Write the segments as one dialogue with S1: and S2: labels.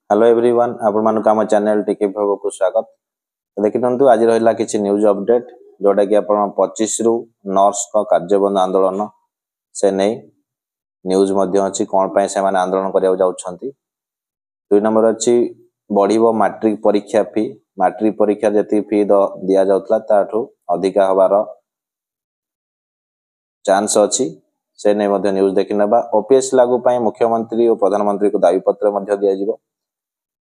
S1: Hello everyone आपण मानक आम चैनल टिके भव को स्वागत। देखिथंतु आज रहिला किछि न्यूज अपडेट जोटा कि आपण 25 रु नर्स का कार्यबंद आंदोलन से नै न्यूज मध्य अछि कोन पय से माने आंदोलन करिया जाउछंती। दुई नंबर अछि बढ़िबो मैट्रिक परीक्षा फी। मैट्रिक परीक्षा जति फी दिया जाउतला ताठू अधिका हबार चांस अछि से नै मध्य न्यूज देखिनबा। ओपीएस लागू पय मुख्यमंत्री और प्रधानमंत्री को दाबी पत्र मध्य दिया जिवो।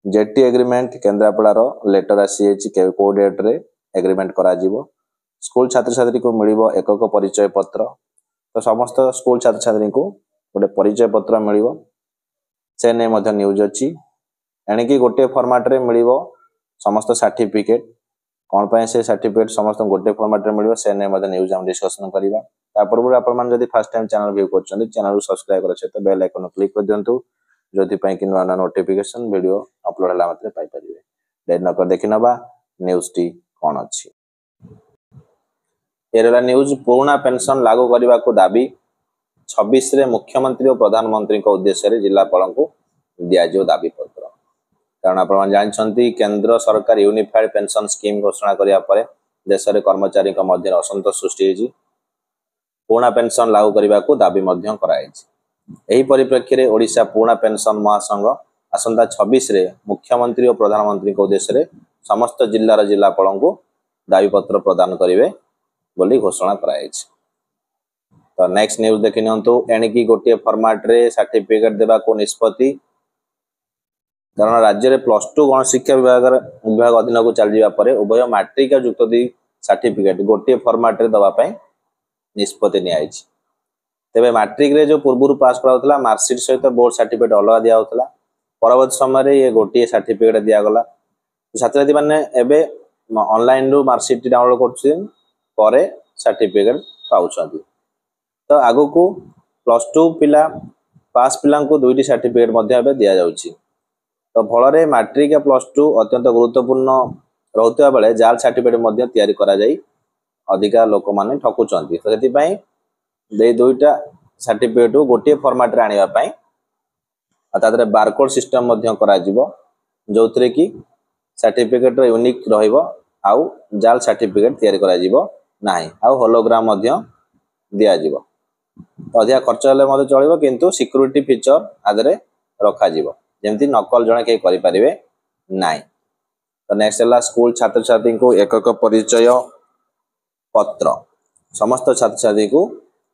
S1: जेटी एग्रीमेंट केन्द्रापड़ार लेटर आसी को डेट रे एग्रीमेंट करा जिवो। स्कूल छात्र छात्री को मिलिबो एकक परिचय पत्र। तो समस्त स्कूल छात्र छात्री को गोटे परिचय पत्र मिलिबो से नै मध्य न्यूज अछि। एणिकी गोटे फॉर्मेट रे मिलिबो समस्त सर्टिफिकेट कोन पय से सर्टिफिकेट समस्त गोटे फॉर्मेट रे मिलिबो से नै मध्य न्यूज हम डिस्कशन करिबा। तापर आपण मान जदी फर्स्ट टाइम चैनल व्यू करछन चैनल को सब्सक्राइब कर छै तो बेल आइकन क्लिक कर दियंतु जोथि पय कि नवा नोटिफिकेशन वीडियो अपलोड हला मात्रे पाई परिबे। देर न कर देखिनबा न्यूज टी कोन अछि। एरला न्यूज पुराना पेंशन लागू करबा को दाबी 26 रे मुख्यमंत्री और प्रधानमंत्री को उद्देश्य रे जिल्लापाल को दिया जो दाबी पत्र। कारण आपण जानछंती केंद्र सरकार यूनिफाइड पेंशन स्कीम घोषणा करिया परे देश रे कर्मचारी का मध्य असंतोष सृष्टि हेजी। पुराना पेंशन लागू करबा को दाबी मध्य कराइछि। एही परिप्रेक्षी रे ओडिशा पुराना पेंशन महासंघ आसंता 26 रे मुख्यमंत्री और प्रधानमंत्री को उद्देश्य रे समस्त जिल्लार जिल्लापाल को दाबी पत्र प्रदान करिवे बोली घोषणा कराइछि। तो नेक्स्ट न्यूज देखिनंतु एणिकी गोटे फॉर्मेट रे सर्टिफिकेट देबा को निष्पत्ति। कारण राज्य रे +2 गण शिक्षा विभाग अधीन को चल जिबा परे उभय मैट्रिक और युक्त 2 सर्टिफिकेट गोटे फॉर्मेट रे दबा पय निष्पत्ति नि आइछि। तेबे मैट्रिक रे जो पूर्व पास कराउतला मार्कशीट सहित बोर्ड सर्टिफिकेट अलग दिया होतला। परवर्ती समय रे ये गोटे सर्टिफिकेट दिया गला। छात्र छात्री माने एबे ऑनलाइन रो मार्कशीट डाउनलोड करछिन परे सर्टिफिकेट पाउछंती। तो आगो को +2 पिला पास पिला को दुईटी सर्टिफिकेट मध्य एबे दिया जाउछि। तो फल रे मैट्रिक या +2 अत्यंत गुरुत्वपूर्ण रहउतबा बेले जाल सर्टिफिकेट मध्य तयारी करा जाई अधिका लोक माने ठकुचंती। तो सेति पय दे दुईटा सर्टिफिकेट गोटे फॉर्मेट रे आनिबा पय तादरे बारकोड सिस्टम मध्य करा जिवो जोथरे कि सर्टिफिकेट रो यूनिक रहिबो आउ जाल सर्टिफिकेट तयारी करा जिवो नाही आउ होलोग्राम मध्य दिया जिवो। तो अधिका खर्च हले मध्य चलिबो किंतु सिक्युरिटी फीचर आदरे रखा जिवो जेमति नकल जणे के करि परिबे नाही। तो नेक्स्ट हला स्कूल छात्र छात्री को एकक परिचय पत्र। समस्त छात्र छात्री को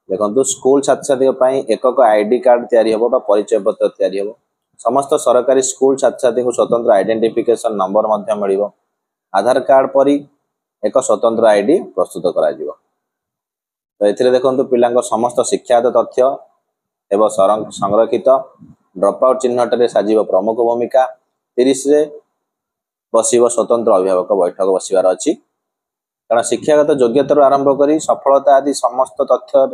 S1: देखंतु स्कूल छात्र छात्री पय एकक आईडी कार्ड तयारी होबो बा परिचय पत्र तयारी होबो। समस्त सरकारी स्कूल छात्र छात्री को स्वतंत्र आइडेंटिफिकेशन नंबर मध्य मिलिबो। आधार कार्ड परी एक स्वतंत्र आईडी प्रस्तुत करा जिवो। तो एथिरे देखंतु पिलांग समस्त शिक्षागत तथ्य एवं संरक्षित ड्रॉप आउट चिन्हट रे साजिबो प्रमुख भूमिका। 30 रे बसिबो स्वतंत्र अभिभावक बैठक बसिबार अछि। कारण शिक्षागत योग्यता आरंभ करी सफलता आदि समस्त तथ्य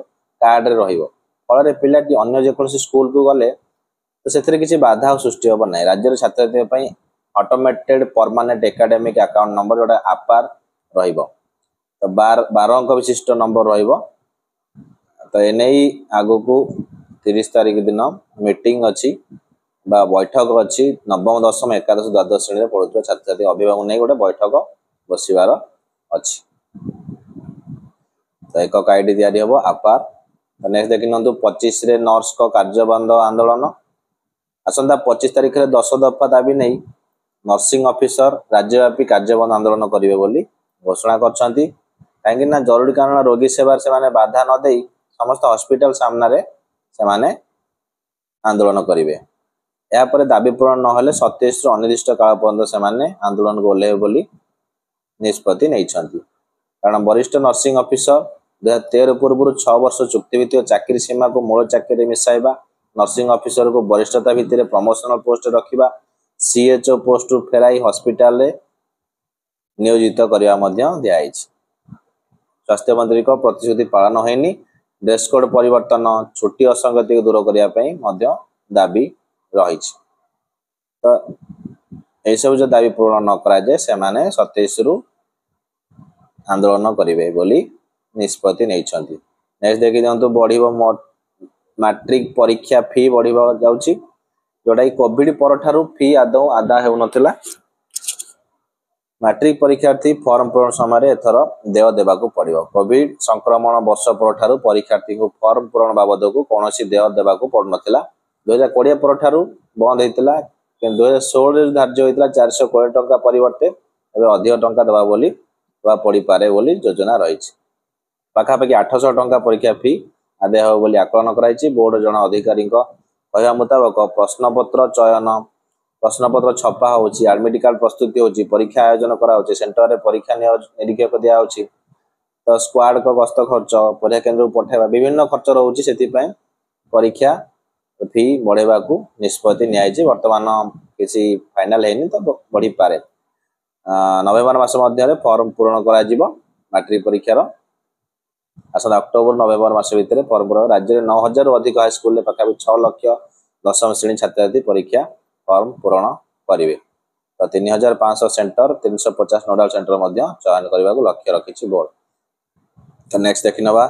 S1: कार्ड रे रहिबो। फल रे पिलाटी अन्य जे कोनसी स्कूल को गले तो सेथिरे किछि बाधा सृष्टि होबो नै। राज्य रे छात्र छात्री पय automated permanent academic account number जोटा आपार रहिबो। तो 12 अंक विशिष्ट नंबर रहिबो। तो एनै आगो को 30 तारिख दिन मीटिंग अछि बा बैठक अछि नवम दशम एकादश द्वादश श्रेणी रे पढुथुवा छात्र छात्री अभिभावक नै गोटे बैठक बसिबार अछि। तो एकक आईडी दियारी हबो आपार। तो नेक्स्ट देखिनंतु 25 रे नर्स को कार्यबंद आंदोलन। आसंता 25 तारिख रे 10 दफा दाबी नै नर्सिंग ऑफिसर राज्यव्यापी कार्यबंद आंदोलन करिवे बोली घोषणा करछंती। काहेकि ना जरूरी कारण रोगी सेवा से माने बाधा न देई समस्त हॉस्पिटल सामना रे से माने आंदोलन करिवे। या परे दाबी पूर्ण न होले 27 रो अनिर्दिष्ट काल पर्यंत से माने आंदोलन को ओल्हेइबे बोली निष्पत्ति नैछंती। कारण वरिष्ठ नर्सिंग ऑफिसर 2013 पूर्व 6 वर्ष चुक्तिभित्तिक चाकरी सीमा को मूल चाकरी मिसाइबा, नर्सिंग ऑफिसर को वरिष्ठता भित्तिरे प्रमोशनल पोस्ट रखिबा, सीएचओ पोस्ट फेराई हॉस्पिटल रे नियोजित करिया मध्य दियाइछि। स्वास्थ्य मंत्री को प्रतिश्रुति पालन होइनी। ड्रेस कोड परिवर्तन छुट्टी असंगति को दूर करिया पय मध्य दाबी रहिछि। तो ए सब जो दाबी पूर्ण न करा जाय से माने 27 रु आंदोलन करिवे बोली निष्पत्ति नैछंती। नेक्स्ट देखि दियंतु बढ़िबो मैट्रिक परीक्षा फी बढ़िबा जाउछि। जोटा कि कोविड पर फी आदौ आदा होउनथिला मैट्रिक परीक्षार्थी फॉर्म पूरण समय एथर देय देवाकू पड़िबो कोविड संक्रमण वर्ष पर परीक्षार्थी को फॉर्म पूरण बाबद को कौन देय देवाकू पड़ नथिला 2020 पर बंद होता 2016 धार्य होता 420 टंका परिवर्ते एवं अधिक टंका देवा बोली पड़ पारे बोली योजना रही पाखापाखि 800 टंका परीक्षा फी आदाय हो बोली आकलन कराई बोर्ड जन अधिकारी कहवा मुताबक प्रश्नपत्र चयन प्रश्नपत्र छपा होची एडमिट कार्ड प्रस्तुति होची परीक्षा आयोजन करा सेंटर रे परीक्षा निरीक्षक दिया होची तो स्क्वाड को गस्त खर्च परीक्षा केन्द्र को पठाइबा विभिन्न खर्च रोची सेति परीक्षा फी बढ़ेबा को निष्पत्ति नियाइछि वर्तमान किसी फाइनल हैनी तो बढ़ी पारे नवेम्बर मास मध्य फॉर्म पूरण करा जिवो मैट्रिक परीक्षार आसदा अक्टोबर नवेम्बर मास भितर फॉर्म पूरण राज्य में 9000 रु अधिक हाई स्कूल पाखापि 6 लाख दशम श्रेणी छात्र छात्री परीक्षा फॉर्म पूरण करेंगे तो 3500 सेंटर 350 नोडाल सेंटर मध्य चयन करने को लक्ष्य रखी बोर्ड तो नेक्स्ट देखि नबा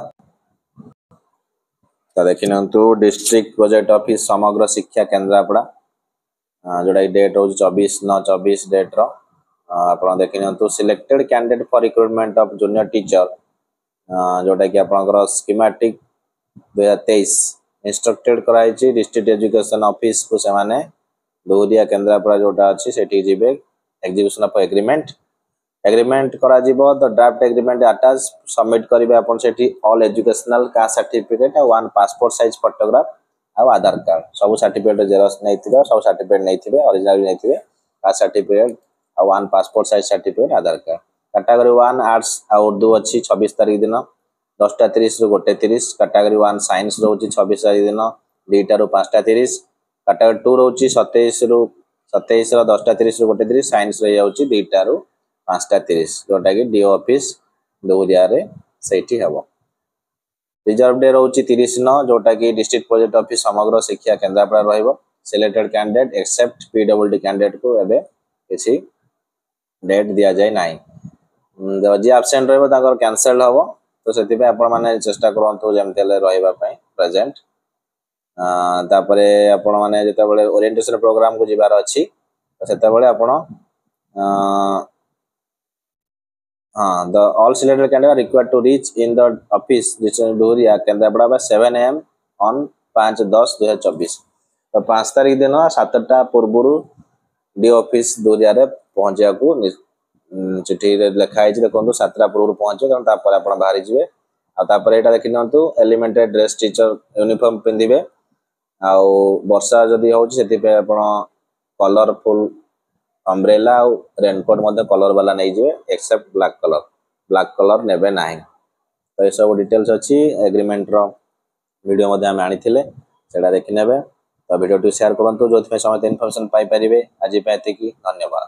S1: तो देखिनु डिस्ट्रिक्ट प्रोजेक्ट ऑफिस समग्र शिक्षा केन्द्रापड़ा जोटा डेट हो 24/9/24 डेट आप देखिनु selected candidate for recruitment of junior teacher जोटा कि आपनकर स्कीमेटिक 2023 इंस्ट्रक्टेड कराई डिस्ट्रिक्ट एजुकेशन ऑफिस को से माने दोहरिया केन्द्रापड़ा जोटा अच्छी से जीवे एग्जीक्यूशन ऑफ एग्रीमेंट करा जिवो the draft agreement attach submit करिवे आपन सेठी ऑल एजुकेशनल कास्ट सर्टिफिकेट और वन पासपोर्ट साइज फोटोग्राफ और आधार कार्ड सब सर्टिफिकेट जेरॉक्स नैथिबे सब सर्टिफिकेट नैथिबे ओरिजिनल नैथिबे कास्ट सर्टिफिकेट और वन पासपोर्ट साइज सर्टिफिकेट आधार कार्ड कैटेगरी 1 आर्ट्स और उर्दू अच्छी 26 तारीख दिन 10:30 रु 1:30 कैटेगरी 1 साइंस रोची 26 तारीख दिन 2 रु 5:30 कैटेगरी 2 रोची 27 रु 10:30 रु 1:30 साइंस रही जाउची 2 रु 5:30 जोटा कि डीओ ऑफिस दोहरिया रे सेठी हबो रिजर्व डे रोची 30 न जोटा कि डिस्ट्रिक्ट प्रोजेक्ट ऑफिस समग्र शिक्षा केन्द्रापड़ा रहइबो selected candidate except PWD candidate को एबे किसी डेट दिया जाय नाही जे एब्सेंट रहइबो ताकर कैंसिल हबो तो सेति पे आपण माने चेष्टा करंतु जेमतेले रहइबा पई प्रेजेंट तापरे आपण माने जेते बेले ओरिएंटेशन प्रोग्राम को जिबार अछि तो सेते बेले आपण the all selected candidates are required to reach in the office Dohria Kendrapara by 7 AM on 5/10/2024 तो 5 तारीख दिन 7टा पूर्व डी ऑफिस दोहरिया रे पहुंचा को चिठी लिखाई देखो 7टा पूर्व पहुंचे कारण तापर आपण बाहरी जिवे आ तापर एटा देखिनंतु एलिमेंटरी ड्रेस टीचर यूनिफॉर्म पिंदिबे आ वर्षा जदी होची सेति पे आपण कलरफुल अम्ब्रेला और रेनकोट मध्य कलर वाला नहीं जिवे एक्सेप्ट ब्लैक कलर नेबे नाही तो ये सब डिटेल्स अच्छी एग्रीमेंट रो वीडियो मध्य हम आनिथिले सेडा देखि नेबे तो वीडियो टू शेयर करंतु जोथि समय इन्फॉर्मेशन पाई परिबे आज पे एतिकी धन्यवाद।